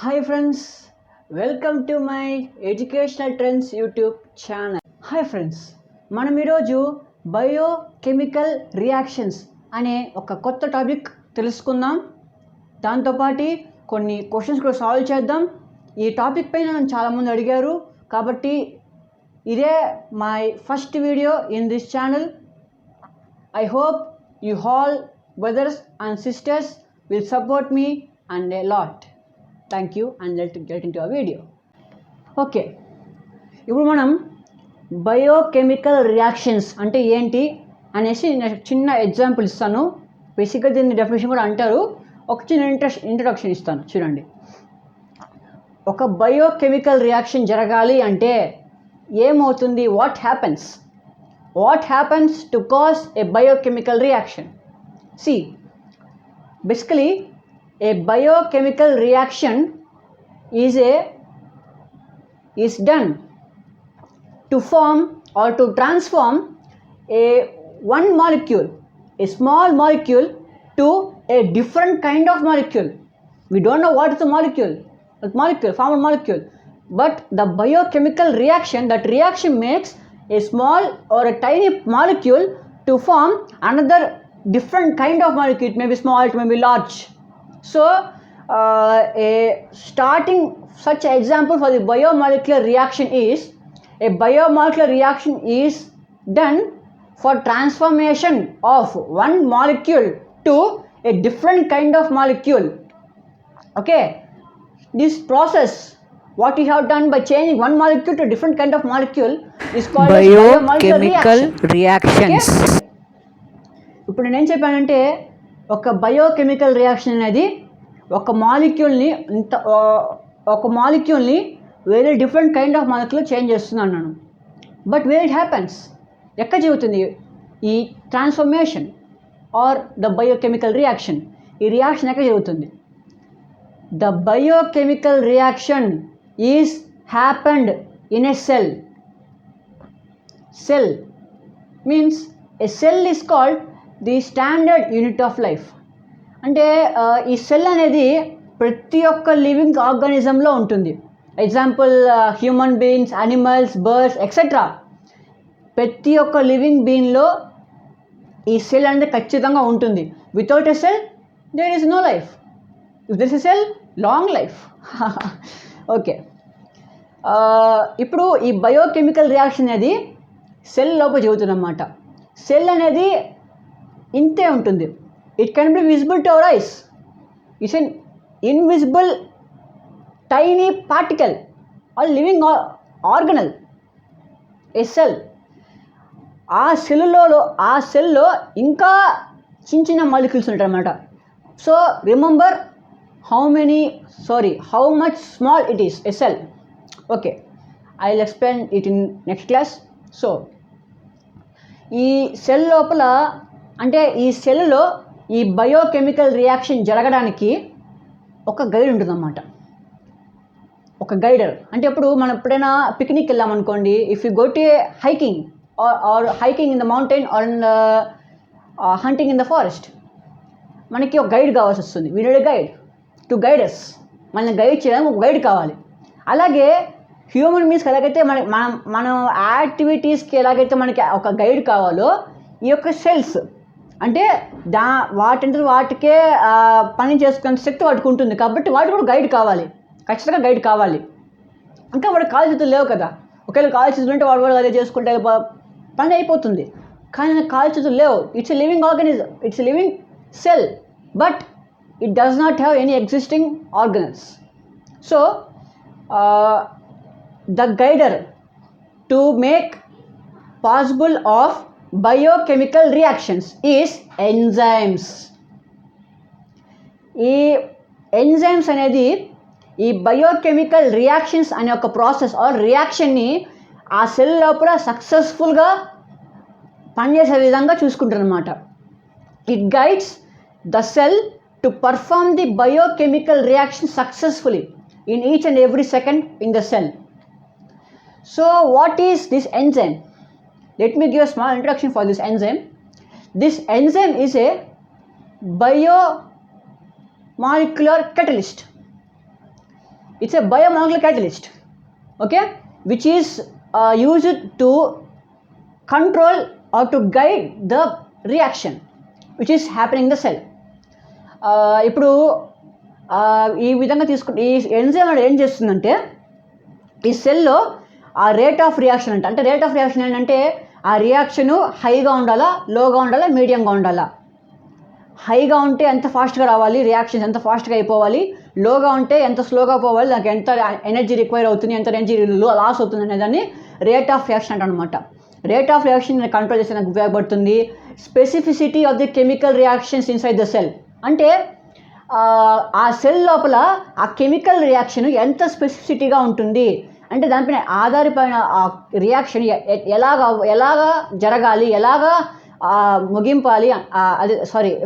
Hi friends, welcome to my Educational Trends YouTube channel. Hi friends, మనం ఈరోజు biochemical reactions అనే ఒక కొత్త టాపిక్ తెలుసుకుందాం. దాంతోపాటు కొన్ని క్వశ్చన్స్ కూడా సాల్వ్ చేద్దాం. ఈ టాపిక్ పైన నన్ను చాలామంది అడిగారు, కాబట్టి ఇదే my first video in this channel. I hope you all brothers and sisters will support me and a lot. Thank you, and let's get into a video. Okay, ఇప్పుడు మనం బయోకెమికల్ రియాక్షన్స్ అంటే ఏంటి అనేసి నేను చిన్న ఎగ్జాంపుల్ ఇస్తాను. బేసిక్గా దీన్ని డెఫినేషన్ కూడా అంటారు. ఒక చిన్న ఇంట్రడక్షన్ ఇస్తాను, చూడండి. ఒక బయోకెమికల్ రియాక్షన్ జరగాలి అంటే ఏమవుతుంది? What happens to cause a biochemical reaction? See, basically a biochemical reaction is done to form or to transform one molecule, a small molecule, to a different kind of molecule. We don't know what is the form of molecule, but the biochemical reaction, that reaction makes a small or a tiny molecule to form another different kind of molecule. It may be small, it may be large. So a starting such example for the biomolecular reaction is, a biomolecular reaction is done for transformation of one molecule to a different kind of molecule. Okay, this process, what we have done by changing one molecule to a different kind of molecule, is called biochemical reactions. ఇప్పుడు నేను చెప్పానంటే ఒక biochemical reaction అనేది ఒక మాలిక్యూల్ని వేరే different kind of molecule change చేస్తుంది అన్నాను. బట్ వేర్ ఇట్ హ్యాపెన్స్, ఎక్కడ జరుగుతుంది ఈ transformation or the biochemical reaction? ఈ రియాక్షన్ ఎక్కడ జరుగుతుంది? The biochemical reaction is happened in a cell. Cell means a cell is called the standard unit of life. అంటే ఈ సెల్ అనేది ప్రతి ఒక్క లివింగ్ ఆర్గానిజంలో ఉంటుంది. Example human beings, animals, birds etcetera. ప్రతి ఒక్క లివింగ్ బీయింగ్లో ఈ సెల్ అనేది ఖచ్చితంగా ఉంటుంది. Without a cell there is no life. If this is cell, long life. Okay, ఇప్పుడు ఈ బయోకెమికల్ రియాక్షన్ అనేది సెల్ లోపల జరుగుతుందన్నమాట. సెల్ అనేది ఇంతే ఉంటుంది. It can be visible to our eyes. It's an invisible tiny particle or living organelle, a cell. ఆ సెల్లో ఇంకా చిన్న చిన్న మాలిక్యూల్స్ ఉంటాయి అన్నమాట. So remember how much small it is, a cell. Okay, I'll explain it in next class. So ఈ cell లోపల, అంటే ఈ సెల్లో ఈ బయోకెమికల్ రియాక్షన్ జరగడానికి ఒక గైడ్ ఉంటుందన్నమాట. ఒక గైడర్ అంటే, ఇప్పుడు మనం ఎప్పుడైనా పిక్నిక్ వెళ్ళామనుకోండి, if you go to hiking or hiking in the mountain or in hunting in the forest, మనకి ఒక గైడ్ కావాల్సి వస్తుంది. We need a guide to guide us. మనల్ని గైడ్ చేయడానికి ఒక గైడ్ కావాలి. అలాగే హ్యూమన్ బీయింగ్స్కి ఎలాగైతే మనం యాక్టివిటీస్కి ఎలాగైతే మనకి ఒక గైడ్ కావాలో, ఈ యొక్క సెల్స్ అంటే వాటికే పని చేసుకునే శక్తి వాటికి ఉంటుంది. కాబట్టి వాటికి కూడా గైడ్ కావాలి, ఖచ్చితంగా గైడ్ కావాలి. ఇంకా వాడికి కాలు చేతులు లేవు కదా. ఒకవేళ కాలు చేతులు ఉంటే వాడు కూడా అదే చేసుకుంటే పని అయిపోతుంది. కానీ నాకు కాలు చేతులు లేవు. It's a living organism, it's a living cell, but it does not have any existing organelles. So the guider to make possible of biochemical reactions is enzymes. ఈ ఎంజైమ్స్ అనేది ఈ బయోకెమికల్ రియాక్షన్స్ అనే ఒక ప్రాసెస్ ఆర్ రియాక్షన్ని ఆ cell లోపల సక్సెస్ఫుల్గా పనిచేసే విధంగా చూసుకుంటారనమాట. It guides the cell to perform the biochemical reaction successfully in each and every second in the cell. So what is this enzyme? Let me give a small introduction for this enzyme. This enzyme is a biomolecular catalyst. it's a biomolecular catalyst, okay, which is used to control or to guide the reaction which is happening in the cell. ఇప్పుడు ఈ విధంగా తీసుకుంటే ఈ enzyme అనేది ఏం చేస్తుందంటే ఈ సెల్లో ఆ రేట్ ఆఫ్ రియాక్షన్ అంటే రేట్ ఆఫ్ రియాక్షన్ ఏంటంటే ఆ రియాక్షను హైగా ఉండాలా, లోగా ఉండాలా, మీడియంగా ఉండాలా. హైగా ఉంటే ఎంత ఫాస్ట్గా రావాలి, రియాక్షన్స్ ఎంత ఫాస్ట్గా అయిపోవాలి, లోగా ఉంటే ఎంత స్లోగా పోవాలి, దానికి ఎంత ఎనర్జీ రిక్వైర్ అవుతుంది, ఎంత ఎనర్జీ లాస్ అవుతుంది అనే దాన్ని రేట్ ఆఫ్ రియాక్షన్ అంటారనమాట. రేట్ ఆఫ్ రియాక్షన్ కంట్రోల్ చేసేందుకు ఉపయోగపడుతుంది. Specificity of the chemical reactions inside the cell అంటే ఆ సెల్ లోపల ఆ కెమికల్ రియాక్షన్ ఎంత స్పెసిఫిసిటీగా ఉంటుంది అంటే దానిపైన ఆధారపడిన ఆ రియాక్షన్ ఎలాగా జరగాలి, ఎలాగా ముగింపాలి,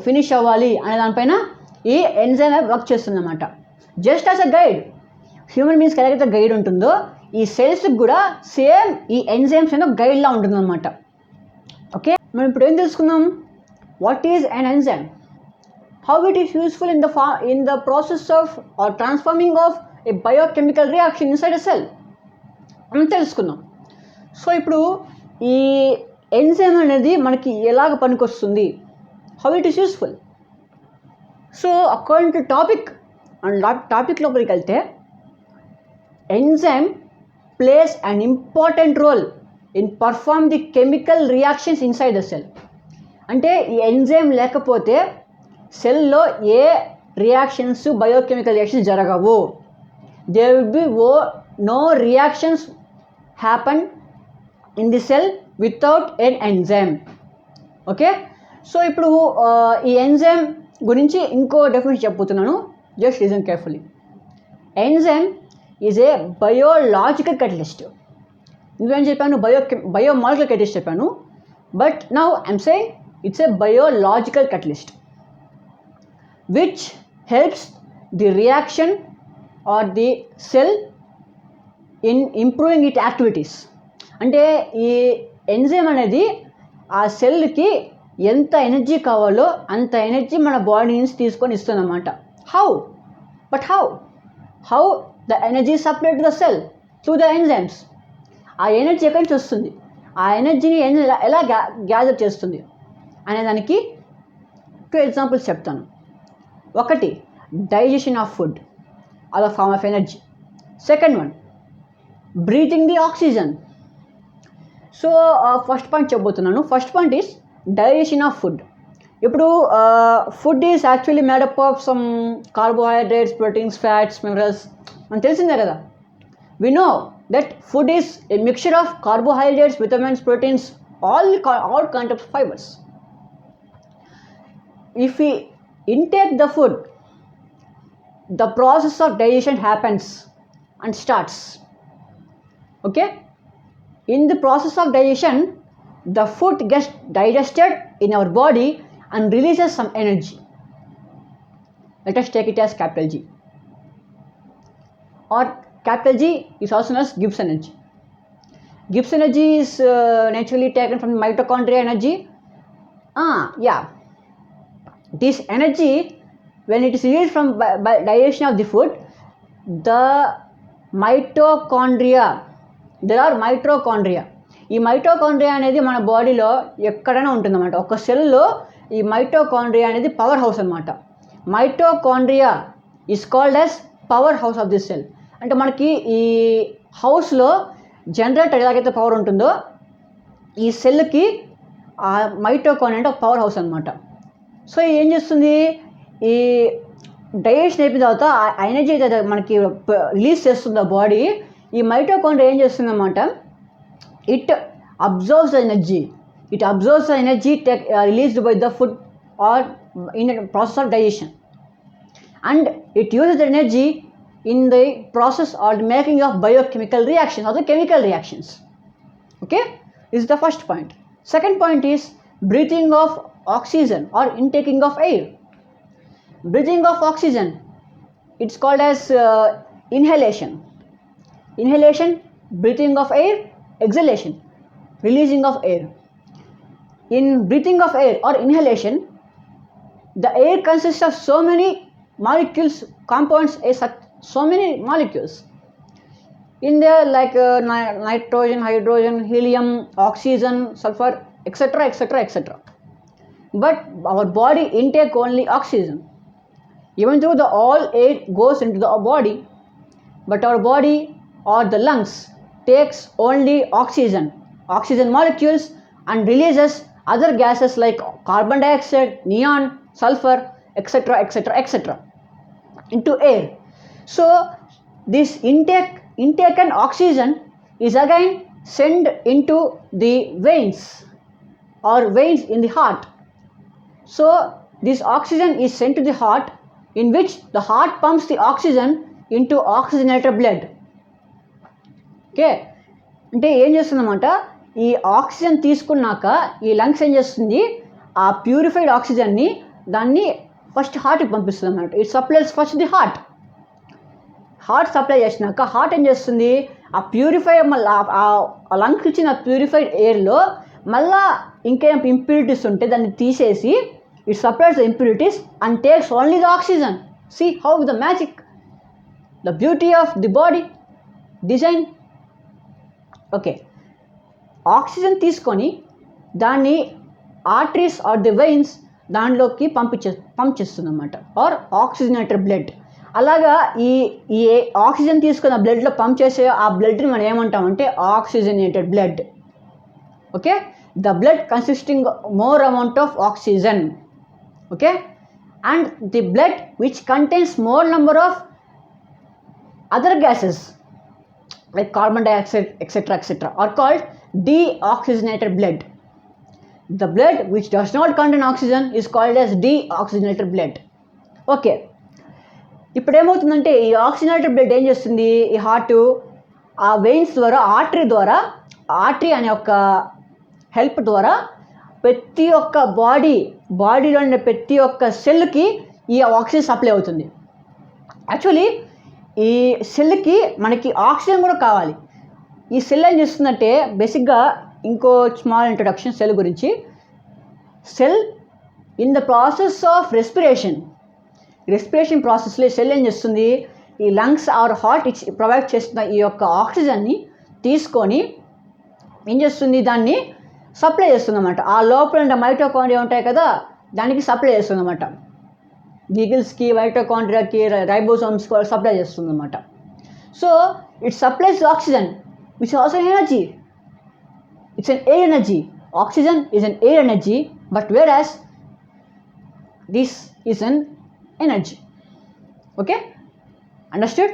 ఫినిష్ అవ్వాలి అనే దానిపైన ఈ ఎంజైమ్ వర్క్ చేస్తుంది అన్నమాట. Just as a guide, human బీయింగ్స్కి ఎలాగైతే గైడ్ ఉంటుందో ఈ సెల్స్కి కూడా సేమ్ ఈ ఎంజైమ్స్ అనేది గైడ్లా ఉంటుందన్నమాట. ఓకే, మనం ఇప్పుడు ఏం తెలుసుకుందాం, what is an enzyme, how it is useful in the process of or transforming of a biochemical reaction inside a cell అని తెలుసుకుందాం. సో ఇప్పుడు ఈ ఎంజైమ్ అనేది మనకి ఎలాగ పనికొస్తుంది, how it is useful. So according to topic లోపలికి వెళ్తే enzyme plays an important role in perform the chemical reactions inside the cell. అంటే ఈ ఎంజైమ్ లేకపోతే సెల్లో ఏ రియాక్షన్స్ బయోకెమికల్ రియాక్షన్స్ జరగవు. There will be no reactions happen in the cell without an enzyme. Okay, so ఇప్పుడు ఈ enzyme గురించి ఇంకో డెఫినేషన్ చెప్పుతున్నాను, just listen carefully. Enzyme is a biological catalyst. ఇందులో చెప్పాను బయోమాలిక్యులర్ catalyst చెప్పాను, but now I'm saying it's a biological catalyst which helps the reaction or the cell in improving its activities. అంటే ఈ enzyme అనేది ఆ సెల్కి ఎంత energy కావాలో అంత ఎనర్జీ మన బాడీ నుంచి తీసుకొని ఇస్తుంది అన్నమాట. How the energy supply to the cell through the enzymes. ఆ ఎనర్జీ ఎక్కడి నుంచి వస్తుంది, ఆ ఎనర్జీని ఎలా గ్యాదర్ చేస్తుంది అనే దానికి 2 ఎగ్జాంపుల్స్ చెప్తాను. ఒకటి డైజెషన్ ఆఫ్ ఫుడ్, అదొక form of energy. Second one breathing the oxygen. So first point చెప్పబోతున్నాను. First point is digestion of food. ఇప్పుడు food is actually made up of some carbohydrates, proteins, fats, minerals, మనకు తెలిసిందే కదా. We know that food is a mixture of carbohydrates, vitamins, proteins, all kind of fibers. If we intake the food, the process of digestion happens and starts. Okay, in the process of digestion the food gets digested in our body and releases some energy. Let us take it as capital G, or capital G is also known as Gibbs energy. Gibbs energy is naturally taken from mitochondria energy. This energy, when it is released from by digestion of the food, the mitochondria, there are mitochondria. ఈ mitochondria అనేది మన బాడీలో ఎక్కడైనా ఉంటుందన్నమాట. ఒక సెల్లో ఈ mitochondria అనేది పవర్ హౌస్ అనమాట. Mitochondria is called as power house of this cell. అంటే మనకి ఈ హౌస్లో జనరేటర్ ఎలాగైతే పవర్ ఉంటుందో ఈ సెల్కి ఆ మైటోకాండ్రియా అంటే ఒక పవర్ హౌస్ అనమాట. సో ఏం చేస్తుంది, ఈ డైజెషన్ అయిపోయిన తర్వాత ఆ ఎనర్జీ అయితే మనకి రిలీజ్ చేస్తుంది ఆ బాడీ, ఈ మైటోకాండ్రియా ఏం చేస్తుంది అన్నమాట, it observes the energy released by the food or in process of digestion, and it uses the energy in the process or making of biochemical reactions or the chemical reactions. Okay, this is the first point. Second point is breathing of oxygen or intaking of air. Breathing of oxygen, it's called as inhalation. Breathing of air, exhalation, releasing of air. In breathing of air or inhalation, the air consists of so many molecules, compounds so many molecules in there, like nitrogen, hydrogen, helium, oxygen, sulfur, etc., etc., etc. But our body intake only oxygen, even though the all air goes into the body, but our body or the lungs takes only oxygen molecules and releases other gases like carbon dioxide, neon, sulfur, etc., etc., etc. into air. So this intaken oxygen is again sent into the veins in the heart. So this oxygen is sent to the heart, in which the heart pumps the oxygen into oxygenated blood. Okay, అంటే ఏం చేస్తుందన్నమాట, ఈ oxygen తీసుకున్నాక ఈ lungs ఏం చేస్తుంది, ఆ purified ఆక్సిజన్ని దాన్ని ఫస్ట్ హార్ట్కి పంపిస్తుంది అన్నమాట. It supplies first the heart supply చేసినాక హార్ట్ ఏం చేస్తుంది, ఆ ప్యూరిఫై మళ్ళీ ఆ లంగ్స్ ఇచ్చిన ప్యూరిఫైడ్ ఎయిర్లో మళ్ళా ఇంకేం ఇంప్యూరిటీస్ ఉంటే దాన్ని తీసేసి it supplies the impurities and takes only the oxygen. See how the magic, the beauty of the body design. Okay, oxygen తీసుకొని దాన్ని ఆర్టరీస్ ఆర్ ది వెయిన్స్ దాంట్లోకి పంప్ చేస్తుంది అన్నమాట, ఆర్ ఆక్సిజనేటెడ్ బ్లడ్. అలాగా ఈ ఆక్సిజన్ తీసుకున్న బ్లడ్లో పంప్ చేసే ఆ బ్లడ్ని మనం ఏమంటామంటే oxygenated blood. Okay, the blood consisting more amount of oxygen. Okay, and the blood which contains more number of other gases like carbon dioxide, etc., etc., are called deoxygenated blood. The blood which does not contain oxygen is called as deoxygenated blood. Okay, ఇప్పుడు ఏమవుతుందంటే ఈ oxygenated blood ఏం చేస్తుంది, ఈ heart ఆ veins ద్వారా artery అనే ఒక హెల్ప్ ద్వారా ప్రతి ఒక్క బాడీలో ఉండే ప్రతి ఒక్క సెల్కి ఈ ఆక్సిజన్ సప్లై అవుతుంది. యాక్చువల్లీ ఈ సెల్కి మనకి ఆక్సిజన్ కూడా కావాలి. ఈ సెల్ ఏం చేస్తుందంటే బేసిక్గా ఇంకో స్మాల్ ఇంట్రొడక్షన్ సెల్ గురించి. Cell in the process of respiration ప్రాసెస్లో సెల్ ఏం చేస్తుంది, ఈ లంగ్స్ ఆర్ హార్ట్ ప్రొవైడ్ చేస్తున్న ఈ యొక్క ఆక్సిజన్ని తీసుకొని ఏం చేస్తుంది, దాన్ని సప్లై చేస్తుంది అన్నమాట. ఆ లోపల ఉండే మైటోకాండ్రియా ఉంటాయి కదా, దానికి సప్లై చేస్తుంది అన్నమాట. గీగిల్స్కి, మైటోకాండ్రియాకి, రైబోసోమ్స్కి సప్లై చేస్తుంది అన్నమాట. So it supplies oxygen which also energy. It's an air energy. Oxygen is an air energy, but where as this is an energy. Okay, understood?